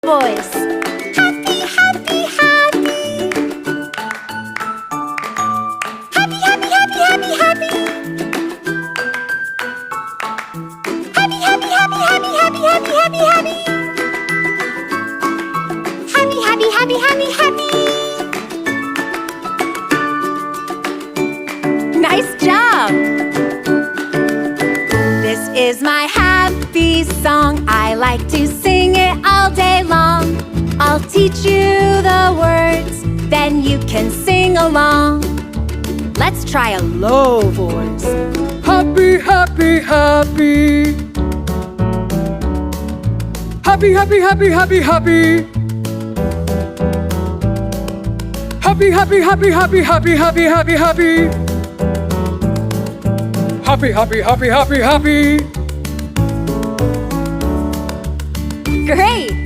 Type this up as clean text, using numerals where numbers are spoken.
voice. Happy, happy, happy. Happy, happy, happy, happy, happy. Happy, happy, happy, happy, happy, happy, happy, happy. Happy, happy, happy, happy, happy. Nice job! This is my happy song. I like to sing it all day long. I'll teach you the words, then you can sing along. Let's try a low voice. Happy, happy, happy. Happy, happy, happy, happy, happy. Happy, happy, happy, happy, happy, happy, happy, happy. Happy, happy, happy, happy, happy. Great!